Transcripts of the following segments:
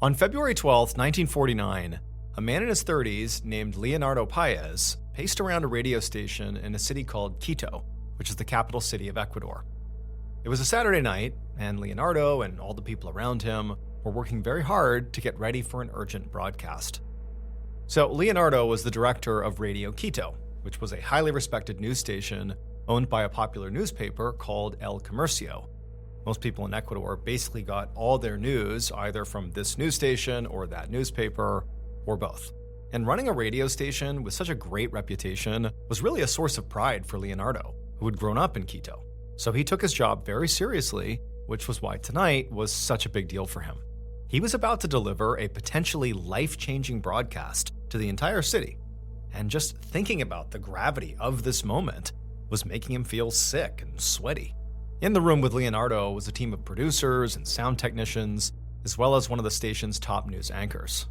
On February 12, 1949, a man in his 30s named Leonardo Paez paced around a radio station in a city called Quito, which is the capital city of Ecuador. It was a Saturday night, and Leonardo and all the people around him were working very hard to get ready for an urgent broadcast. So Leonardo was the director of Radio Quito, which was a highly respected news station owned by a popular newspaper called El Comercio. Most people in Ecuador basically got all their news either from this news station or that newspaper, or both. And running a radio station with such a great reputation was really a source of pride for Leonardo, who had grown up in Quito. So he took his job very seriously, which was why tonight was such a big deal for him. He was about to deliver a potentially life-changing broadcast to the entire city. And just thinking about the gravity of this moment was making him feel sick and sweaty. In the room with Leonardo was a team of producers and sound technicians, as well as one of the station's top news anchors.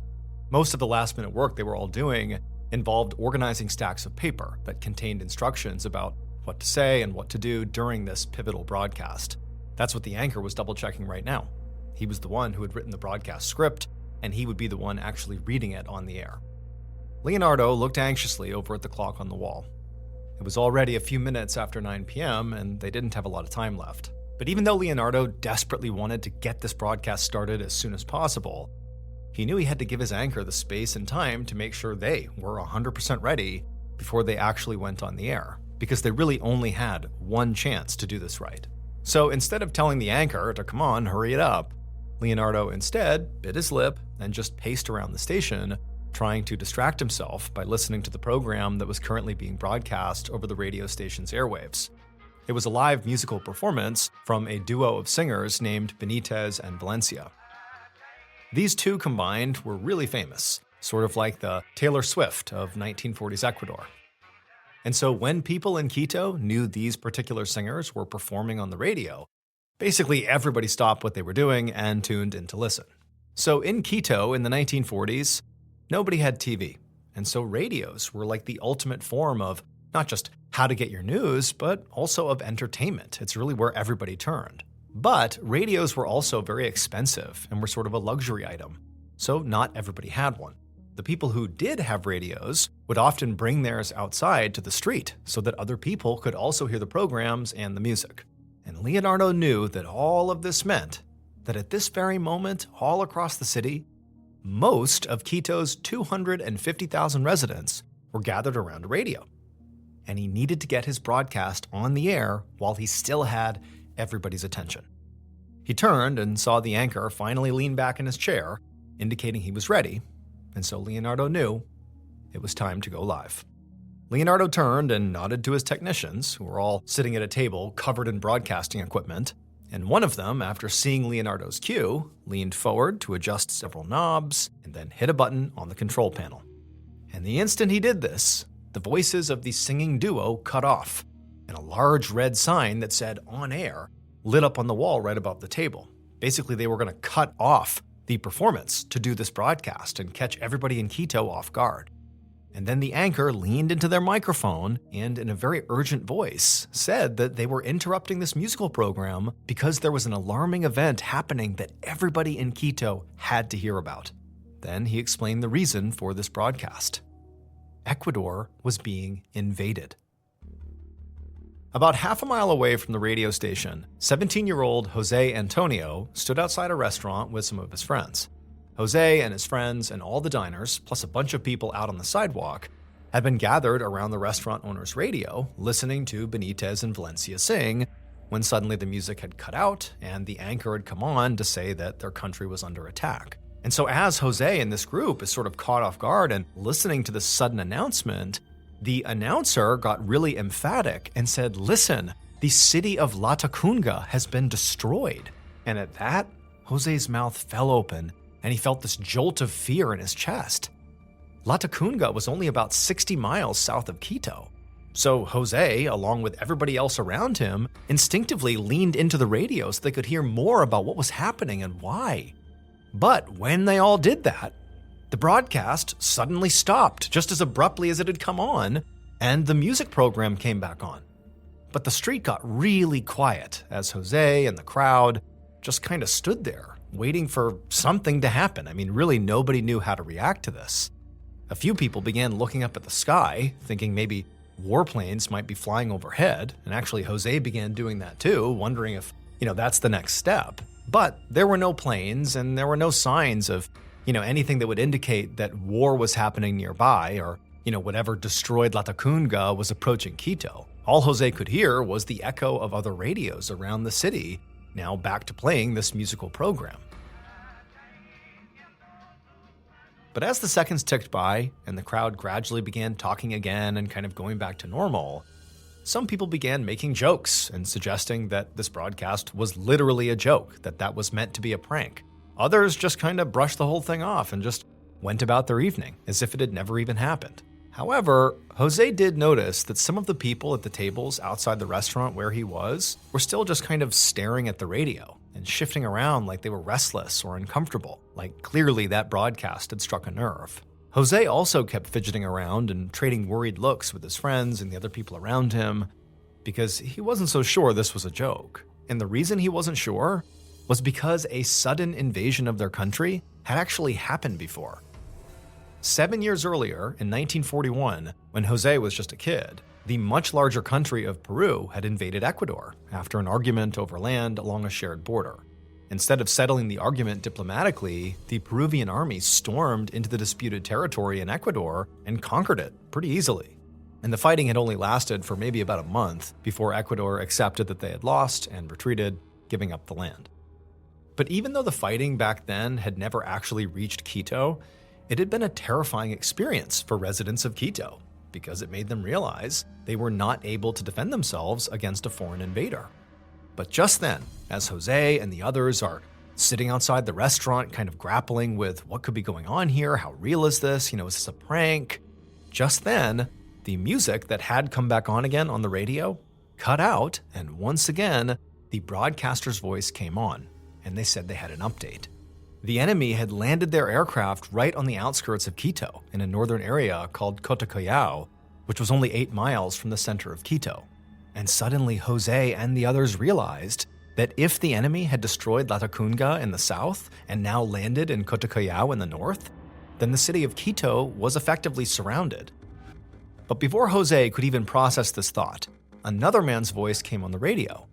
Most of the last-minute work they were all doing involved organizing stacks of paper that contained instructions about what to say and what to do during this pivotal broadcast. That's what the anchor was double-checking right now. He was the one who had written the broadcast script, and he would be the one actually reading it on the air. Leonardo looked anxiously over at the clock on the wall. It was already a few minutes after 9 p.m., and they didn't have a lot of time left. But even though Leonardo desperately wanted to get this broadcast started as soon as possible, he knew he had to give his anchor the space and time to make sure they were 100% ready before they actually went on the air, because they really only had one chance to do this right. So instead of telling the anchor to come on, hurry it up, Leonardo instead bit his lip and just paced around the station, trying to distract himself by listening to the program that was currently being broadcast over the radio station's airwaves. It was a live musical performance from a duo of singers named Benitez and Valencia. These two combined were really famous, sort of like the Taylor Swift of 1940s Ecuador. And so when people in Quito knew these particular singers were performing on the radio, basically everybody stopped what they were doing and tuned in to listen. So in Quito in the 1940s, nobody had TV, and so radios were like the ultimate form of not just how to get your news, but also of entertainment. It's really where everybody turned. But radios were also very expensive and were sort of a luxury item, so not everybody had one. The people who did have radios would often bring theirs outside to the street so that other people could also hear the programs and the music. And Leonardo knew that all of this meant that at this very moment, all across the city, most of Quito's 250,000 residents were gathered around a radio. And he needed to get his broadcast on the air while he still had everybody's attention. He turned and saw the anchor finally lean back in his chair, indicating he was ready, and so Leonardo knew it was time to go live. Leonardo turned and nodded to his technicians, who were all sitting at a table covered in broadcasting equipment, and one of them, after seeing Leonardo's cue, leaned forward to adjust several knobs and then hit a button on the control panel. And the instant he did this, the voices of the singing duo cut off, and a large red sign that said "On Air" lit up on the wall right above the table. Basically, they were going to cut off the performance to do this broadcast and catch everybody in Quito off guard. And then the anchor leaned into their microphone and, in a very urgent voice, said that they were interrupting this musical program because there was an alarming event happening that everybody in Quito had to hear about. Then he explained the reason for this broadcast. Ecuador was being invaded. About half a mile away from the radio station, 17-year-old Jose Antonio stood outside a restaurant with some of his friends. Jose and his friends and all the diners, plus a bunch of people out on the sidewalk, had been gathered around the restaurant owner's radio, listening to Benitez and Valencia sing, when suddenly the music had cut out and the anchor had come on to say that their country was under attack. And so as Jose and this group is sort of caught off guard and listening to this sudden announcement, the announcer got really emphatic and said, "Listen, the city of Latacunga has been destroyed." And at that, Jose's mouth fell open and he felt this jolt of fear in his chest. Latacunga was only about 60 miles south of Quito. So Jose, along with everybody else around him, instinctively leaned into the radio so they could hear more about what was happening and why. But when they all did that, the broadcast suddenly stopped just as abruptly as it had come on, and the music program came back on. But the street got really quiet as Jose and the crowd just kind of stood there, waiting for something to happen. I mean, really, nobody knew how to react to this. A few people began looking up at the sky, thinking maybe warplanes might be flying overhead, and actually Jose began doing that too, wondering if, that's the next step. But there were no planes, and there were no signs of, anything that would indicate that war was happening nearby, or, whatever destroyed Latacunga was approaching Quito. All Jose could hear was the echo of other radios around the city, now back to playing this musical program. But as the seconds ticked by and the crowd gradually began talking again and kind of going back to normal, some people began making jokes and suggesting that this broadcast was literally a joke, that was meant to be a prank. Others just kind of brushed the whole thing off and just went about their evening as if it had never even happened. However, Jose did notice that some of the people at the tables outside the restaurant where he was were still just kind of staring at the radio and shifting around like they were restless or uncomfortable, like clearly that broadcast had struck a nerve. Jose also kept fidgeting around and trading worried looks with his friends and the other people around him because he wasn't so sure this was a joke. And the reason he wasn't sure was because a sudden invasion of their country had actually happened before. 7 years earlier, in 1941, when Jose was just a kid, the much larger country of Peru had invaded Ecuador after an argument over land along a shared border. Instead of settling the argument diplomatically, the Peruvian army stormed into the disputed territory in Ecuador and conquered it pretty easily. And the fighting had only lasted for maybe about a month before Ecuador accepted that they had lost and retreated, giving up the land. But even though the fighting back then had never actually reached Quito, it had been a terrifying experience for residents of Quito because it made them realize they were not able to defend themselves against a foreign invader. But just then, as Jose and the others are sitting outside the restaurant kind of grappling with what could be going on here, how real is this, is this a prank? Just then, the music that had come back on again on the radio cut out, and once again, the broadcaster's voice came on, and they said they had an update. The enemy had landed their aircraft right on the outskirts of Quito in a northern area called Cotocollao, which was only 8 miles from the center of Quito. And suddenly Jose and the others realized that if the enemy had destroyed Latacunga in the south and now landed in Cotocollao in the north, then the city of Quito was effectively surrounded. But before Jose could even process this thought, another man's voice came on the radio.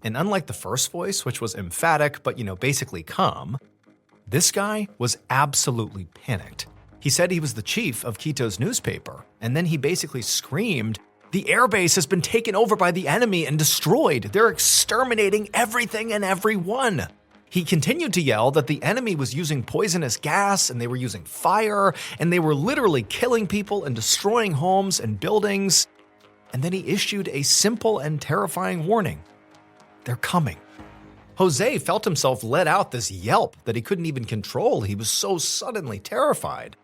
And unlike the first voice, which was emphatic but, basically calm, this guy was absolutely panicked. He said he was the chief of Quito's newspaper, and then he basically screamed, "The airbase has been taken over by the enemy and destroyed. They're exterminating everything and everyone." He continued to yell that the enemy was using poisonous gas and they were using fire and they were literally killing people and destroying homes and buildings. And then he issued a simple and terrifying warning. They're coming. Jose felt himself let out this yelp that he couldn't even control. He was so suddenly terrified.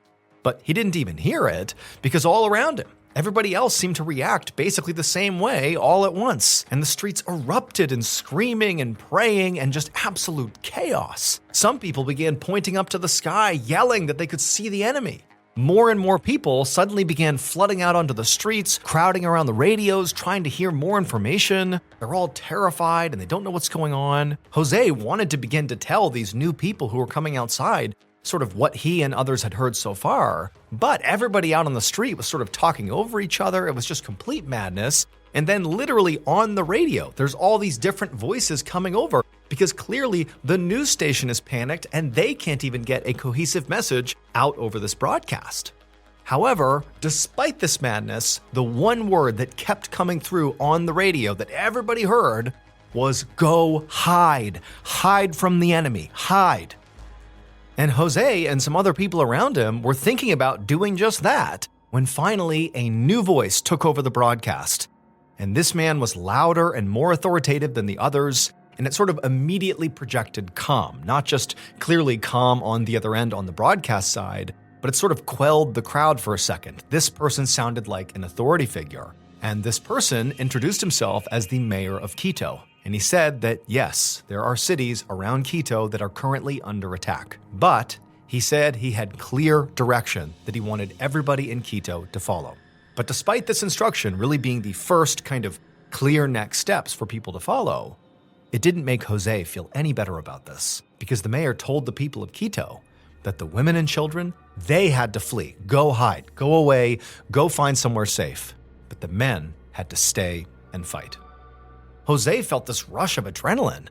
But he didn't even hear it because all around him, everybody else seemed to react basically the same way all at once. And the streets erupted in screaming and praying and just absolute chaos. Some people began pointing up to the sky, yelling that they could see the enemy. More and more people suddenly began flooding out onto the streets, crowding around the radios, trying to hear more information. They're all terrified and they don't know what's going on. Jose wanted to begin to tell these new people who were coming outside sort of what he and others had heard so far, but everybody out on the street was sort of talking over each other. It was just complete madness. And then literally on the radio, there's all these different voices coming over because clearly the news station is panicked and they can't even get a cohesive message out over this broadcast. However, despite this madness, the one word that kept coming through on the radio that everybody heard was "Go hide. Hide from the enemy. Hide." And Jose and some other people around him were thinking about doing just that when finally a new voice took over the broadcast. And this man was louder and more authoritative than the others, and it sort of immediately projected calm, not just clearly calm on the other end on the broadcast side, but it sort of quelled the crowd for a second. This person sounded like an authority figure, and this person introduced himself as the mayor of Quito. And he said that yes, there are cities around Quito that are currently under attack, but he said he had clear direction that he wanted everybody in Quito to follow. But despite this instruction really being the first kind of clear next steps for people to follow, it didn't make Jose feel any better about this. because the mayor told the people of Quito that the women and children, they had to flee, go hide, go away, go find somewhere safe. But the men had to stay and fight. Jose felt this rush of adrenaline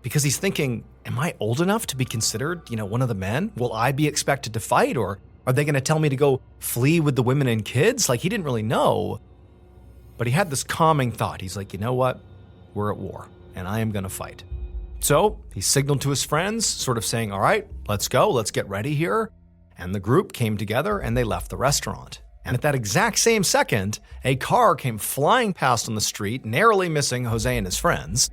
because he's thinking, am I old enough to be considered, one of the men? Will I be expected to fight, or are they going to tell me to go flee with the women and kids? Like, he didn't really know. But he had this calming thought. He's like, you know what? We're at war, and I am going to fight. So he signaled to his friends, sort of saying, all right, let's go, let's get ready here. And the group came together and they left the restaurant. And at that exact same second, a car came flying past on the street, narrowly missing Jose and his friends.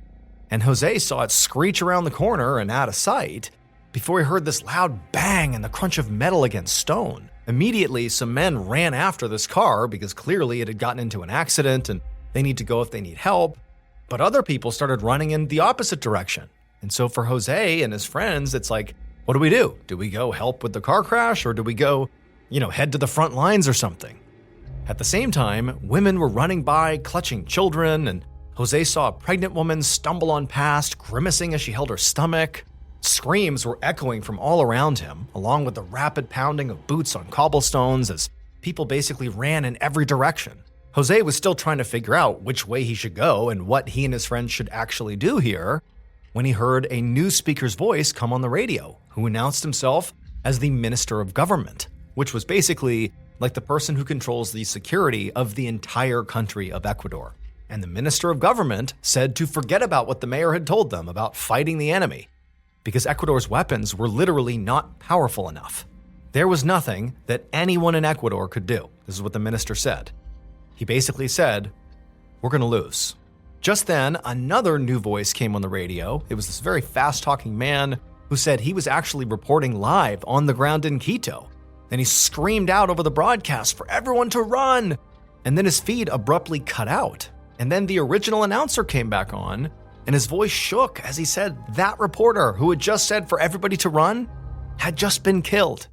And Jose saw it screech around the corner and out of sight before he heard this loud bang and the crunch of metal against stone. Immediately, some men ran after this car because clearly it had gotten into an accident and they need to go if they need help. But other people started running in the opposite direction. And so for Jose and his friends, it's like, what do? Do we go help with the car crash, or do we go, head to the front lines or something? At the same time, women were running by, clutching children, and Jose saw a pregnant woman stumble on past, grimacing as she held her stomach. Screams were echoing from all around him, along with the rapid pounding of boots on cobblestones as people basically ran in every direction. Jose was still trying to figure out which way he should go and what he and his friends should actually do here when he heard a news speaker's voice come on the radio, who announced himself as the Minister of Government, which was basically like the person who controls the security of the entire country of Ecuador. And the Minister of Government said to forget about what the mayor had told them about fighting the enemy, because Ecuador's weapons were literally not powerful enough. There was nothing that anyone in Ecuador could do. This is what the minister said. He basically said, we're going to lose. Just then, another new voice came on the radio. It was this very fast-talking man who said he was actually reporting live on the ground in Quito. Then he screamed out over the broadcast for everyone to run. And then his feed abruptly cut out. And then the original announcer came back on, and his voice shook as he said that reporter who had just said for everybody to run had just been killed.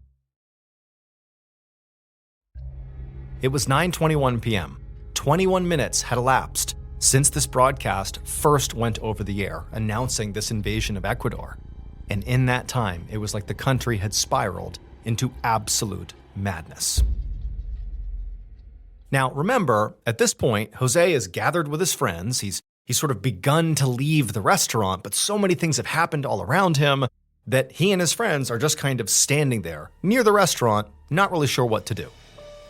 It was 9:21 p.m. 21 minutes had elapsed since this broadcast first went over the air, announcing this invasion of Ecuador. And in that time, it was like the country had spiraled into absolute madness. Now, remember, at this point, Jose is gathered with his friends. He's sort of begun to leave the restaurant, but so many things have happened all around him that he and his friends are just kind of standing there near the restaurant, not really sure what to do.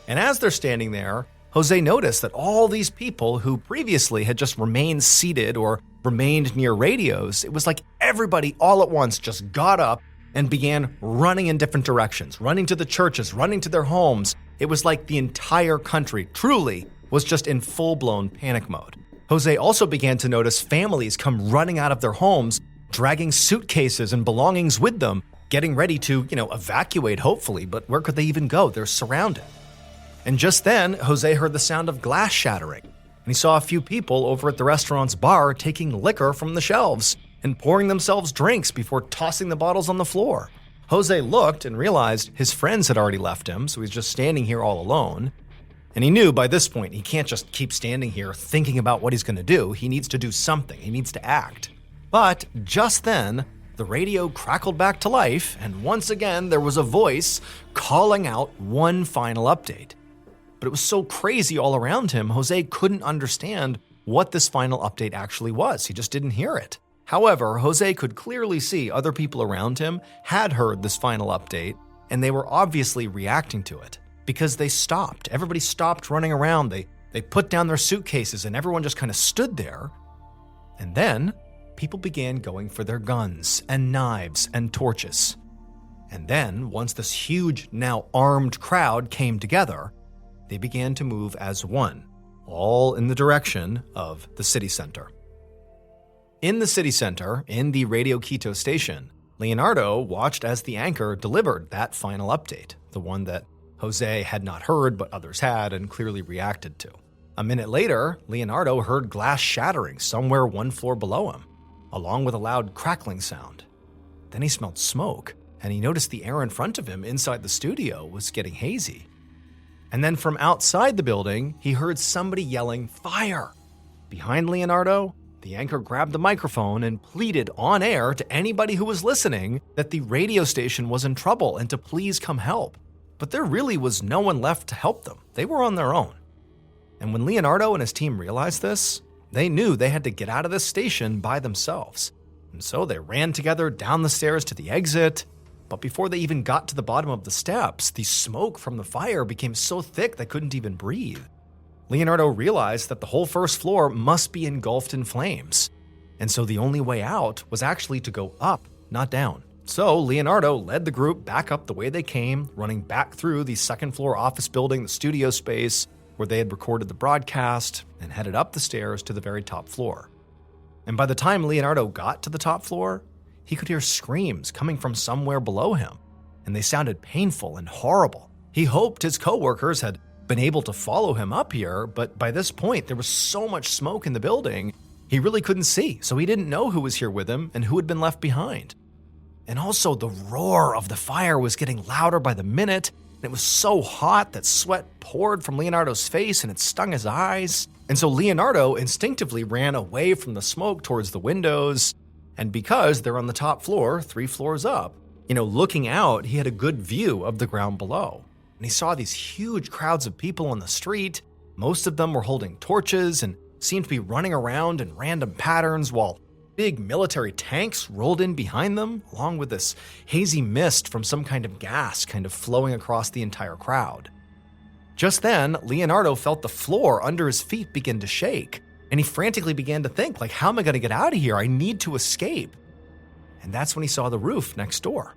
And as they're standing there, Jose noticed that all these people who previously had just remained seated or remained near radios, it was like everybody all at once just got up and began running in different directions, running to the churches, running to their homes. It was like the entire country truly was just in full-blown panic mode. Jose also began to notice families come running out of their homes, dragging suitcases and belongings with them, getting ready to, evacuate hopefully, but where could they even go? They're surrounded. And just then, Jose heard the sound of glass shattering, and he saw a few people over at the restaurant's bar taking liquor from the shelves and pouring themselves drinks before tossing the bottles on the floor. Jose looked and realized his friends had already left him, so he's just standing here all alone. And he knew by this point he can't just keep standing here thinking about what he's going to do. He needs to do something. He needs to act. But just then, the radio crackled back to life, and once again there was a voice calling out one final update. But it was so crazy all around him, Jose couldn't understand what this final update actually was. He just didn't hear it. However, Jose could clearly see other people around him had heard this final update, and they were obviously reacting to it because they stopped. Everybody stopped running around. They put down their suitcases, and everyone just kind of stood there. And then people began going for their guns and knives and torches. And then, once this huge, now armed crowd came together, they began to move as one, all in the direction of the city center. In the city center, in the Radio Quito station, Leonardo watched as the anchor delivered that final update, the one that Jose had not heard but others had and clearly reacted to. A minute later, Leonardo heard glass shattering somewhere one floor below him, along with a loud crackling sound. Then he smelled smoke, and he noticed the air in front of him inside the studio was getting hazy. And then from outside the building, he heard somebody yelling, "Fire!" Behind Leonardo, the anchor grabbed the microphone and pleaded on air to anybody who was listening that the radio station was in trouble and to please come help. But there really was no one left to help them. They were on their own. And when Leonardo and his team realized this, they knew they had to get out of this station by themselves. And so they ran together down the stairs to the exit. But before they even got to the bottom of the steps, the smoke from the fire became so thick they couldn't even breathe. Leonardo realized that the whole first floor must be engulfed in flames. And so the only way out was actually to go up, not down. So Leonardo led the group back up the way they came, running back through the second floor office building, the studio space, where they had recorded the broadcast, and headed up the stairs to the very top floor. And by the time Leonardo got to the top floor, he could hear screams coming from somewhere below him, and they sounded painful and horrible. He hoped his coworkers had been able to follow him up here, but by this point there was so much smoke in the building, he really couldn't see, so he didn't know who was here with him and who had been left behind. And also the roar of the fire was getting louder by the minute, and it was so hot that sweat poured from Leonardo's face and it stung his eyes. And so Leonardo instinctively ran away from the smoke towards the windows. And because they're on the top floor, 3 floors up, looking out, he had a good view of the ground below. And he saw these huge crowds of people on the street. Most of them were holding torches and seemed to be running around in random patterns while big military tanks rolled in behind them, along with this hazy mist from some kind of gas kind of flowing across the entire crowd. Just then, Leonardo felt the floor under his feet begin to shake, and he frantically began to think, how am I going to get out of here? I need to escape. And that's when he saw the roof next door.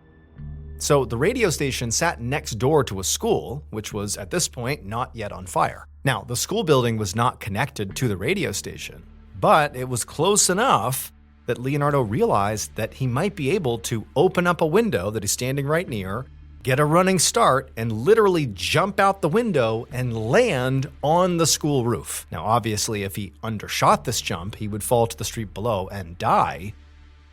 So the radio station sat next door to a school, which was at this point not yet on fire. Now, the school building was not connected to the radio station, but it was close enough that Leonardo realized that he might be able to open up a window that he's standing right near, get a running start, and literally jump out the window and land on the school roof. Now, obviously, if he undershot this jump, he would fall to the street below and die,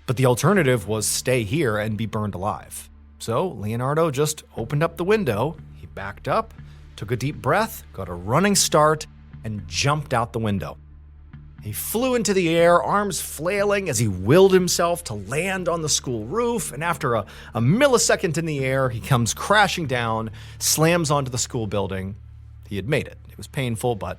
but the alternative was stay here and be burned alive. So Leonardo just opened up the window, he backed up, took a deep breath, got a running start, and jumped out the window. He flew into the air, arms flailing as he willed himself to land on the school roof, and after a millisecond in the air, he comes crashing down, slams onto the school building. He had made it. It was painful, but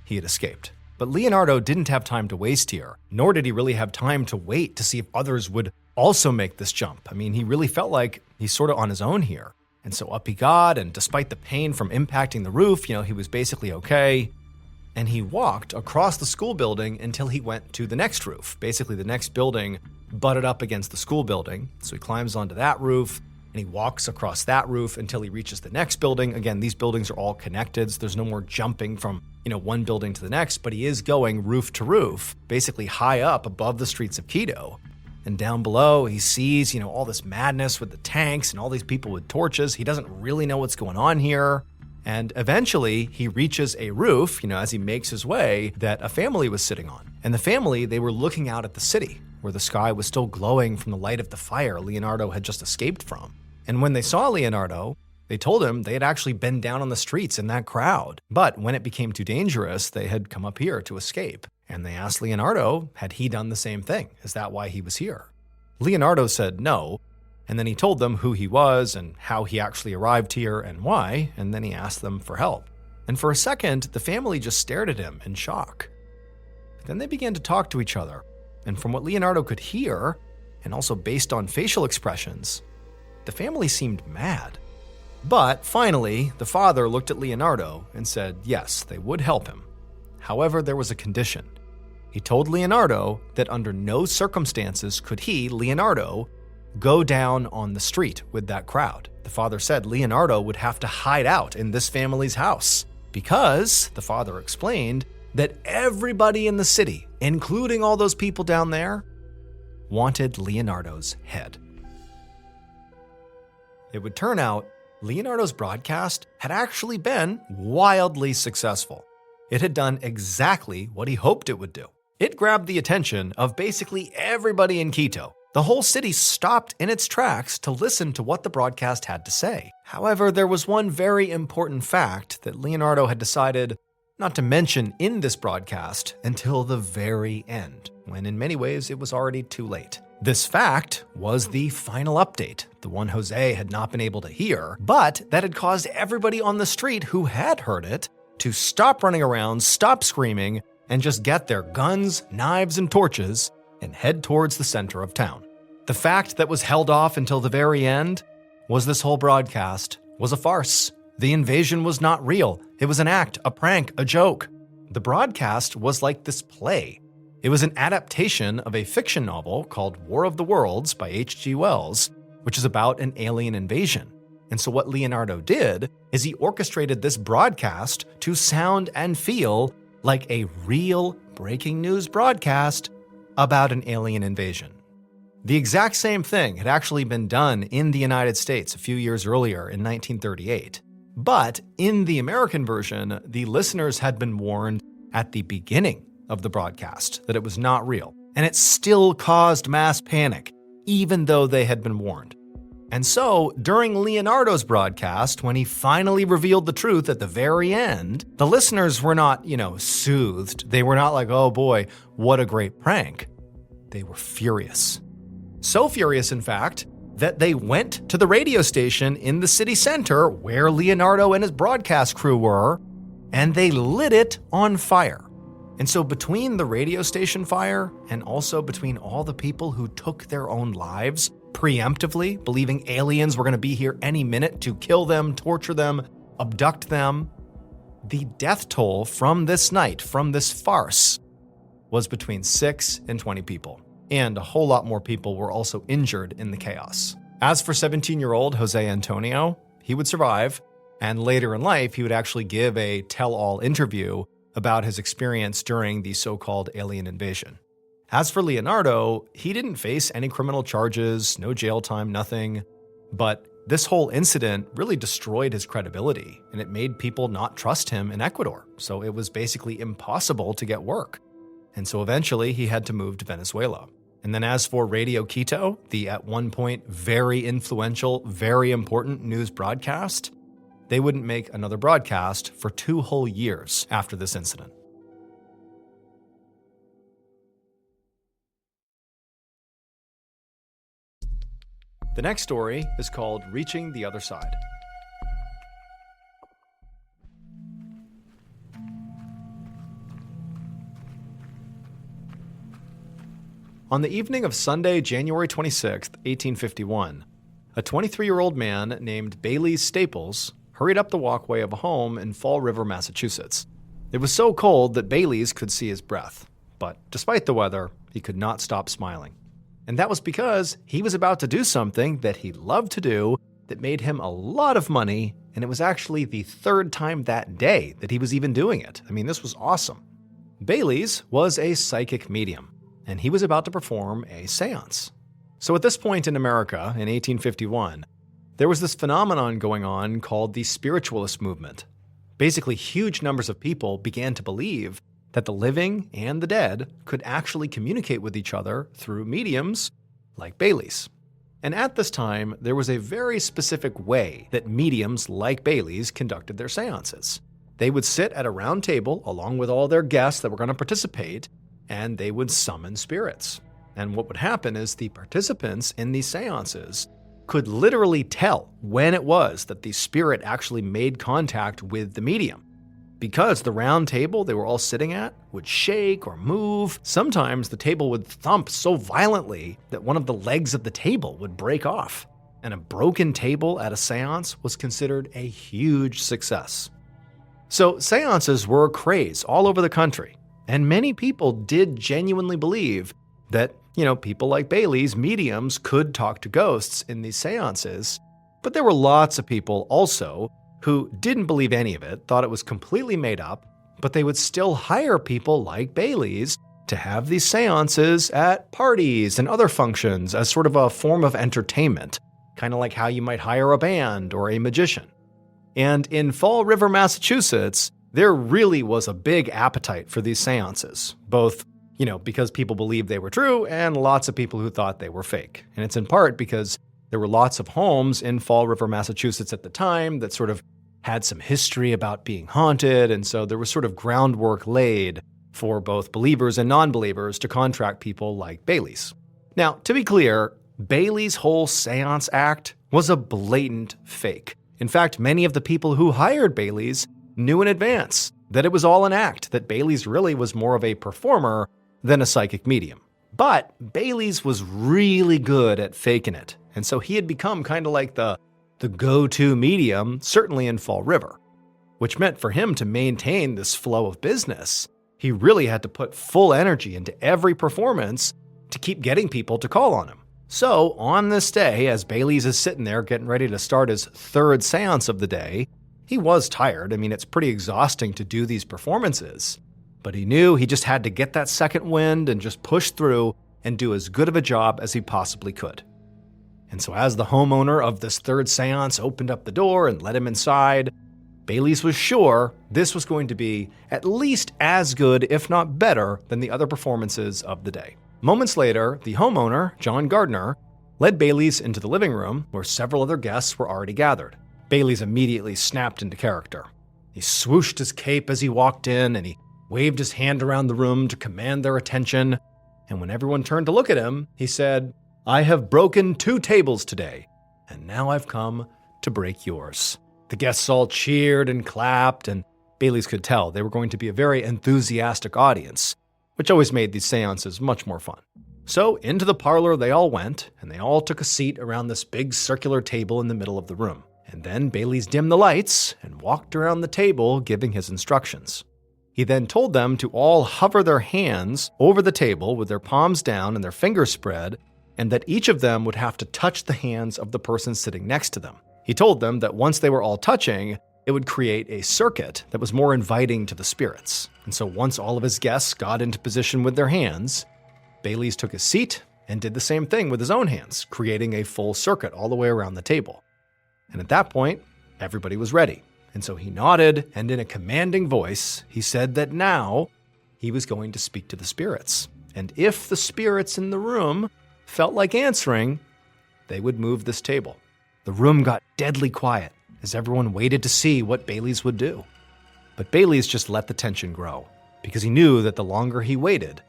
he had escaped. But Leonardo didn't have time to waste here, nor did he really have time to wait to see if others would also make this jump. He really felt like he's sort of on his own here. And so up he got, and despite the pain from impacting the roof, he was basically okay. And he walked across the school building until he went to the next roof. Basically, the next building butted up against the school building. So he climbs onto that roof, and he walks across that roof until he reaches the next building. Again, these buildings are all connected, so there's no more jumping from, one building to the next, but he is going roof to roof, basically high up above the streets of Quito. And down below, he sees, all this madness with the tanks and all these people with torches. He doesn't really know what's going on here. And eventually, he reaches a roof, as he makes his way, that a family was sitting on. And the family, they were looking out at the city, where the sky was still glowing from the light of the fire Leonardo had just escaped from. And when they saw Leonardo, they told him they had actually been down on the streets in that crowd. But when it became too dangerous, they had come up here to escape. And they asked Leonardo, had he done the same thing? Is that why he was here? Leonardo said no. And then he told them who he was and how he actually arrived here and why, and then he asked them for help. And for a second, the family just stared at him in shock. But then they began to talk to each other, and from what Leonardo could hear, and also based on facial expressions, the family seemed mad. But finally, the father looked at Leonardo and said yes, they would help him. However, there was a condition. He told Leonardo that under no circumstances could he, Leonardo, go down on the street with that crowd. The father said Leonardo would have to hide out in this family's house because, the father explained, that everybody in the city, including all those people down there, wanted Leonardo's head. It would turn out Leonardo's broadcast had actually been wildly successful. It had done exactly what he hoped it would do. It grabbed the attention of basically everybody in Quito. The whole city stopped in its tracks to listen to what the broadcast had to say. However, there was one very important fact that Leonardo had decided not to mention in this broadcast until the very end, when in many ways it was already too late. This fact was the final update, the one Jose had not been able to hear, but that had caused everybody on the street who had heard it to stop running around, stop screaming, and just get their guns, knives, and torches and head towards the center of town. The fact that was held off until the very end was this whole broadcast was a farce. The invasion was not real. It was an act, a prank, a joke. The broadcast was like this play. It was an adaptation of a fiction novel called War of the Worlds by H.G. Wells, which is about an alien invasion. And so what Leonardo did is he orchestrated this broadcast to sound and feel like a real breaking news broadcast about an alien invasion. The exact same thing had actually been done in the United States a few years earlier in 1938. But in the American version, the listeners had been warned at the beginning of the broadcast that it was not real, and it still caused mass panic, even though they had been warned. And so, during Leonardo's broadcast, when he finally revealed the truth at the very end, the listeners were not, soothed. They were not like, oh boy, what a great prank. They were furious. So furious, in fact, that they went to the radio station in the city center where Leonardo and his broadcast crew were, and they lit it on fire. And so between the radio station fire and also between all the people who took their own lives preemptively, believing aliens were going to be here any minute to kill them, torture them, abduct them, the death toll from this night, from this farce, was between 6 and 20 people. And a whole lot more people were also injured in the chaos. As for 17-year-old Jose Antonio, he would survive, and later in life, he would actually give a tell-all interview about his experience during the so-called alien invasion. As for Leonardo, he didn't face any criminal charges, no jail time, nothing. But this whole incident really destroyed his credibility, and it made people not trust him in Ecuador. So it was basically impossible to get work. And so eventually he had to move to Venezuela. And then as for Radio Quito, the at one point very influential, very important news broadcast, they wouldn't make another broadcast for 2 whole years after this incident. The next story is called Reaching the Other Side. On the evening of Sunday, January 26, 1851, a 23-year-old man named Bailey Staples hurried up the walkway of a home in Fall River, Massachusetts. It was so cold that Bailey's could see his breath, but despite the weather, he could not stop smiling. And that was because he was about to do something that he loved to do that made him a lot of money, and it was actually the 3rd time that day that he was even doing it. I mean, this was awesome. Bailey's was a psychic medium, and he was about to perform a seance. So at this point in America, in 1851, there was this phenomenon going on called the spiritualist movement. Basically, huge numbers of people began to believe that the living and the dead could actually communicate with each other through mediums like Bailey's. And at this time, there was a very specific way that mediums like Bailey's conducted their seances. They would sit at a round table along with all their guests that were going to participate, and they would summon spirits. And what would happen is the participants in these seances could literally tell when it was that the spirit actually made contact with the medium. Because the round table they were all sitting at would shake or move, sometimes the table would thump so violently that one of the legs of the table would break off. And a broken table at a seance was considered a huge success. So seances were a craze all over the country, and many people did genuinely believe that, people like Bailey's, mediums, could talk to ghosts in these seances. But there were lots of people also who didn't believe any of it, thought it was completely made up, but they would still hire people like Bailey's to have these seances at parties and other functions as sort of a form of entertainment, kind of like how you might hire a band or a magician. And in Fall River, Massachusetts, there really was a big appetite for these seances, both, because people believed they were true and lots of people who thought they were fake. And it's in part because there were lots of homes in Fall River, Massachusetts at the time that sort of had some history about being haunted, and so there was sort of groundwork laid for both believers and non-believers to contract people like Bailey's. Now, to be clear, Bailey's whole seance act was a blatant fake. In fact, many of the people who hired Bailey's knew in advance that it was all an act, that Bailey's really was more of a performer than a psychic medium. But Bailey's was really good at faking it, and so he had become kind of like the go-to medium, certainly in Fall River, which meant for him to maintain this flow of business, he really had to put full energy into every performance to keep getting people to call on him. So on this day, as Bailey's is sitting there getting ready to start his third seance of the day, he was tired. I mean, it's pretty exhausting to do these performances, but he knew he just had to get that second wind and just push through and do as good of a job as he possibly could. And so as the homeowner of this third seance opened up the door and let him inside, Bailey's was sure this was going to be at least as good, if not better, than the other performances of the day. Moments later, the homeowner, John Gardner, led Bailey's into the living room where several other guests were already gathered. Bailey's immediately snapped into character. He swooshed his cape as he walked in, and he waved his hand around the room to command their attention. And when everyone turned to look at him, he said, "I have broken 2 tables today, and now I've come to break yours." The guests all cheered and clapped, and Bailey's could tell they were going to be a very enthusiastic audience, which always made these seances much more fun. So into the parlor they all went, and they all took a seat around this big circular table in the middle of the room. And then Bailey's dimmed the lights and walked around the table giving his instructions. He then told them to all hover their hands over the table with their palms down and their fingers spread, and that each of them would have to touch the hands of the person sitting next to them. He told them that once they were all touching, it would create a circuit that was more inviting to the spirits. And so once all of his guests got into position with their hands, Bailey's took his seat and did the same thing with his own hands, creating a full circuit all the way around the table. And at that point, everybody was ready. And so he nodded, and in a commanding voice, he said that now he was going to speak to the spirits. And if the spirits in the room felt like answering, they would move this table. The room got deadly quiet as everyone waited to see what Bailey's would do. But Bailey's just let the tension grow, because he knew that the longer he waited,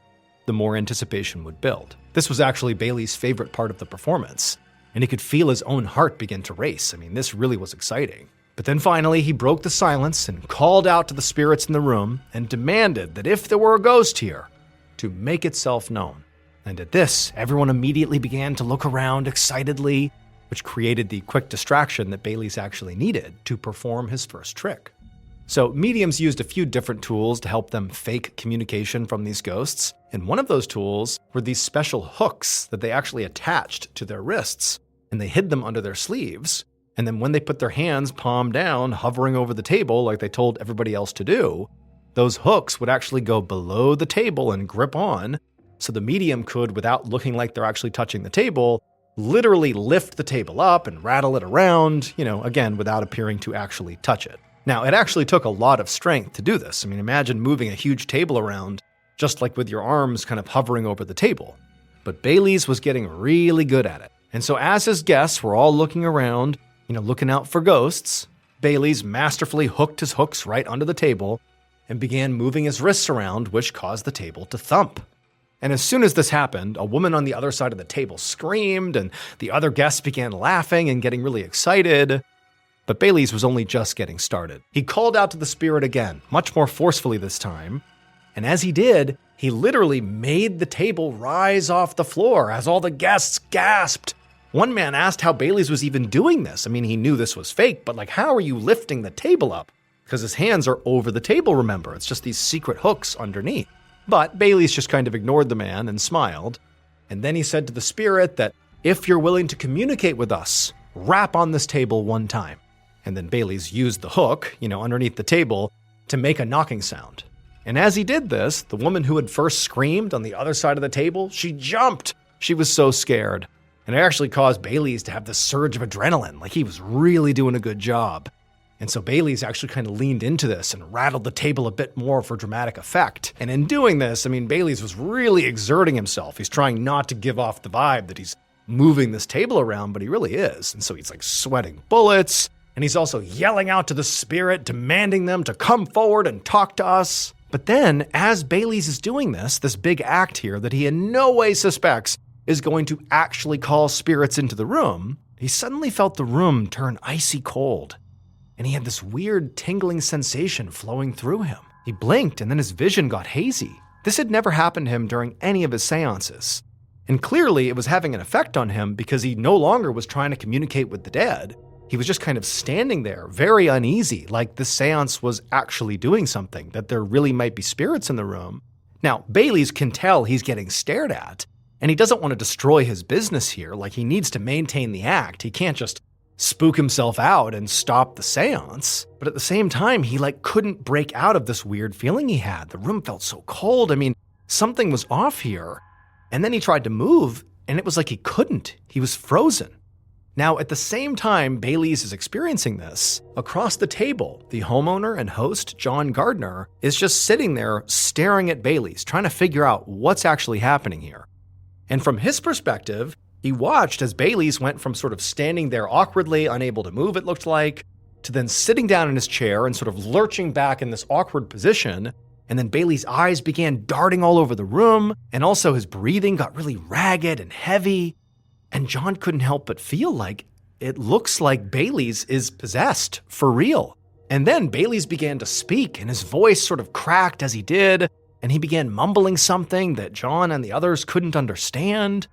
the more anticipation would build. This was actually Bailey's favorite part of the performance, and he could feel his own heart begin to race. I mean, this really was exciting. But then finally, he broke the silence and called out to the spirits in the room and demanded that if there were a ghost here, to make itself known. And at this, everyone immediately began to look around excitedly, which created the quick distraction that Bailey's actually needed to perform his first trick. So mediums used a few different tools to help them fake communication from these ghosts, and one of those tools were these special hooks that they actually attached to their wrists, and they hid them under their sleeves. And then when they put their hands palm down, hovering over the table like they told everybody else to do, those hooks would actually go below the table and grip on, so the medium could, without looking like they're actually touching the table, literally lift the table up and rattle it around, again, without appearing to actually touch it. Now, it actually took a lot of strength to do this. I mean, imagine moving a huge table around, just like with your arms kind of hovering over the table. But Bailey's was getting really good at it. And so as his guests were all looking around, looking out for ghosts, Bailey's masterfully hooked his hooks right under the table and began moving his wrists around, which caused the table to thump. And as soon as this happened, a woman on the other side of the table screamed, and the other guests began laughing and getting really excited. But Bailey's was only just getting started. He called out to the spirit again, much more forcefully this time, and as he did, he literally made the table rise off the floor as all the guests gasped. One man asked how Bailey's was even doing this. I mean, he knew this was fake, but how are you lifting the table up? Because his hands are over the table, remember. It's just these secret hooks underneath. But Bailey's just kind of ignored the man and smiled. And then he said to the spirit that if you're willing to communicate with us, rap on this table one time. And then Bailey's used the hook, underneath the table to make a knocking sound. And as he did this, the woman who had first screamed on the other side of the table, she jumped. She was so scared. And it actually caused Bailey's to have this surge of adrenaline, like he was really doing a good job. And so Bailey's actually kind of leaned into this and rattled the table a bit more for dramatic effect. And in doing this, Bailey's was really exerting himself. He's trying not to give off the vibe that he's moving this table around, but he really is. And so he's sweating bullets. And he's also yelling out to the spirit, demanding them to come forward and talk to us. But then, as Bailey's is doing this big act here that he in no way suspects is going to actually call spirits into the room, he suddenly felt the room turn icy cold. And he had this weird tingling sensation flowing through him. He blinked and then his vision got hazy. This had never happened to him during any of his seances. And clearly it was having an effect on him because he no longer was trying to communicate with the dead. He was just kind of standing there, very uneasy, like the seance was actually doing something, that there really might be spirits in the room. Now, Bailey's can tell he's getting stared at, and he doesn't want to destroy his business here, like he needs to maintain the act. He can't just spook himself out and stop the seance. But at the same time, he couldn't break out of this weird feeling he had. The room felt so cold. I mean, something was off here. And then he tried to move, and it was like he couldn't. He was frozen. Now, at the same time Bailey's is experiencing this, across the table, the homeowner and host, John Gardner, is just sitting there staring at Bailey's, trying to figure out what's actually happening here. And from his perspective, he watched as Bailey's went from sort of standing there awkwardly, unable to move, it looked like, to then sitting down in his chair and sort of lurching back in this awkward position. And then Bailey's eyes began darting all over the room, and also his breathing got really ragged and heavy. And John couldn't help but feel like it looks like Bailey's is possessed for real. And then Bailey's began to speak, and his voice sort of cracked as he did, and he began mumbling something that John and the others couldn't understand.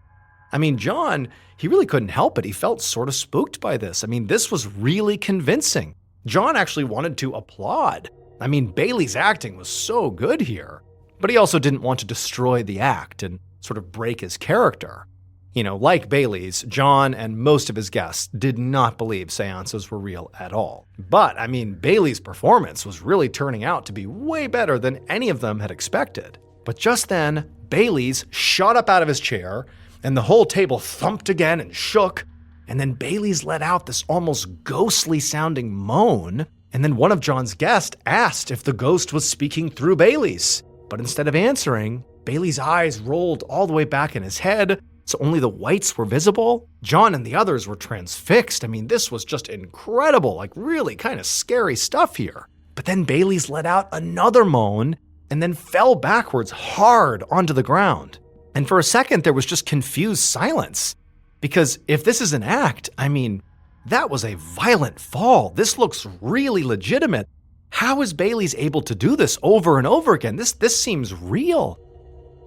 I mean, John, he really couldn't help it. He felt sort of spooked by this. I mean, this was really convincing. John actually wanted to applaud. I mean, Bailey's acting was so good here. But he also didn't want to destroy the act and sort of break his character. You know, like Bailey's, John and most of his guests did not believe seances were real at all. But, I mean, Bailey's performance was really turning out to be way better than any of them had expected. But just then, Bailey's shot up out of his chair, and the whole table thumped again and shook, and then Bailey's let out this almost ghostly-sounding moan, and then one of John's guests asked if the ghost was speaking through Bailey's. But instead of answering, Bailey's eyes rolled all the way back in his head, so only the whites were visible. John and the others were transfixed. I mean, this was just incredible, really kind of scary stuff here. But then Bailey's let out another moan and then fell backwards hard onto the ground. And for a second, there was just confused silence. Because if this is an act, I mean, that was a violent fall. This looks really legitimate. How is Bailey's able to do this over and over again? This seems real.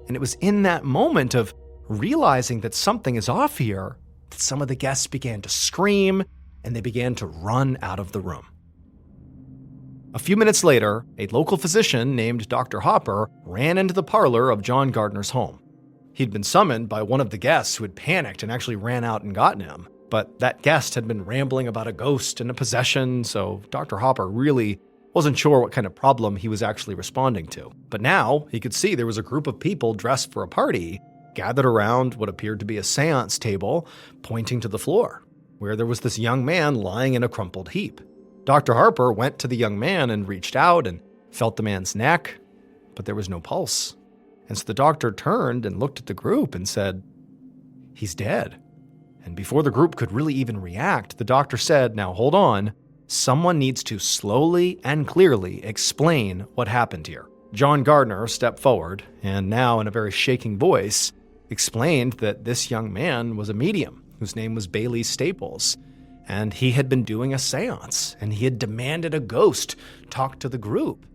And it was in that moment of realizing that something is off here that some of the guests began to scream and they began to run out of the room. A few minutes later, a local physician named Dr. Hopper ran into the parlor of John Gardner's home. He'd been summoned by one of the guests who had panicked and actually ran out and gotten him. But that guest had been rambling about a ghost and a possession, so Dr. Hopper really wasn't sure what kind of problem he was actually responding to. But now he could see there was a group of people dressed for a party gathered around what appeared to be a seance table, pointing to the floor, where there was this young man lying in a crumpled heap. Dr. Harper went to the young man and reached out and felt the man's neck, but there was no pulse. And so the doctor turned and looked at the group and said, "He's dead." And before the group could really even react, the doctor said, "Now hold on, someone needs to slowly and clearly explain what happened here." John Gardner stepped forward and now in a very shaking voice explained that this young man was a medium whose name was Bailey Staples, and he had been doing a seance, and he had demanded a ghost talk to the group.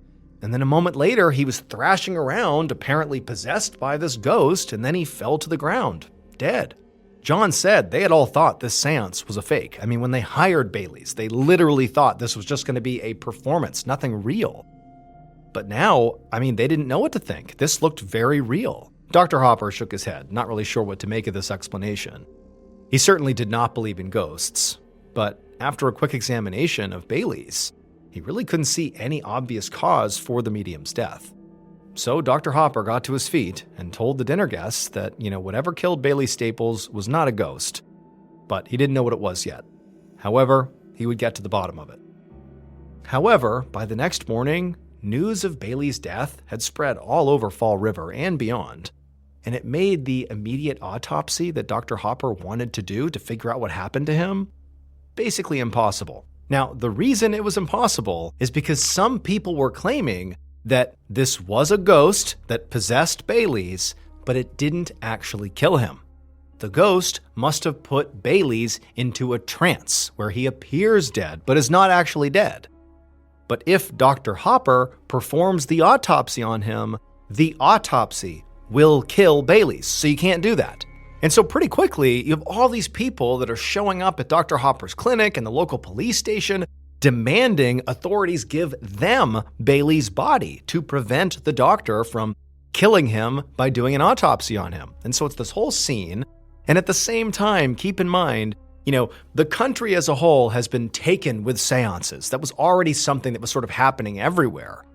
And then a moment later, he was thrashing around, apparently possessed by this ghost, and then he fell to the ground, dead. John said they had all thought this seance was a fake. I mean, when they hired Bailey's, they literally thought this was just going to be a performance, nothing real. But now, I mean, they didn't know what to think. This looked very real. Dr. Hopper shook his head, not really sure what to make of this explanation. He certainly did not believe in ghosts, but after a quick examination of Bailey's, he really couldn't see any obvious cause for the medium's death. So Dr. Hopper got to his feet and told the dinner guests that, whatever killed Bailey Staples was not a ghost, but he didn't know what it was yet. However, he would get to the bottom of it. However, by the next morning, news of Bailey's death had spread all over Fall River and beyond, and it made the immediate autopsy that Dr. Hopper wanted to do to figure out what happened to him basically impossible. Now, the reason it was impossible is because some people were claiming that this was a ghost that possessed Bayles, but it didn't actually kill him. The ghost must have put Bayles into a trance where he appears dead, but is not actually dead. But if Dr. Hopper performs the autopsy on him, the autopsy will kill Bayles, so you can't do that. And so pretty quickly, you have all these people that are showing up at Dr. Hopper's clinic and the local police station demanding authorities give them Bayles' body to prevent the doctor from killing him by doing an autopsy on him. And so it's this whole scene. And at the same time, keep in mind, the country as a whole has been taken with seances. That was already something that was sort of happening everywhere.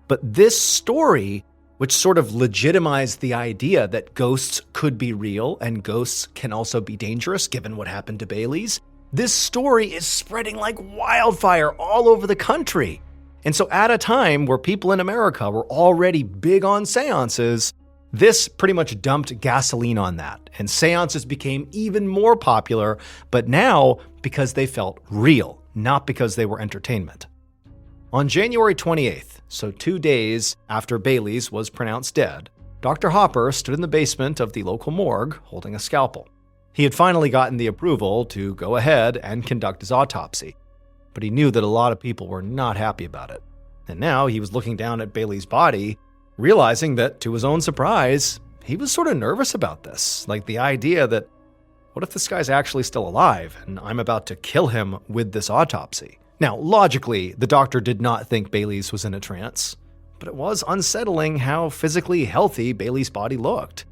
But this story, which sort of legitimized the idea that ghosts could be real and ghosts can also be dangerous given what happened to Bayles, this story is spreading like wildfire all over the country. And so at a time where people in America were already big on seances, this pretty much dumped gasoline on that, and seances became even more popular, but now because they felt real, not because they were entertainment. On January 28th, so 2 days after Bayles was pronounced dead, Dr. Hopper stood in the basement of the local morgue holding a scalpel. He had finally gotten the approval to go ahead and conduct his autopsy, but he knew that a lot of people were not happy about it. And now he was looking down at Bayles' body, realizing that, to his own surprise, he was sort of nervous about this. Like the idea that, what if this guy's actually still alive and I'm about to kill him with this autopsy? Now, logically, the doctor did not think Bayles was in a trance, but it was unsettling how physically healthy Bayles' body looked.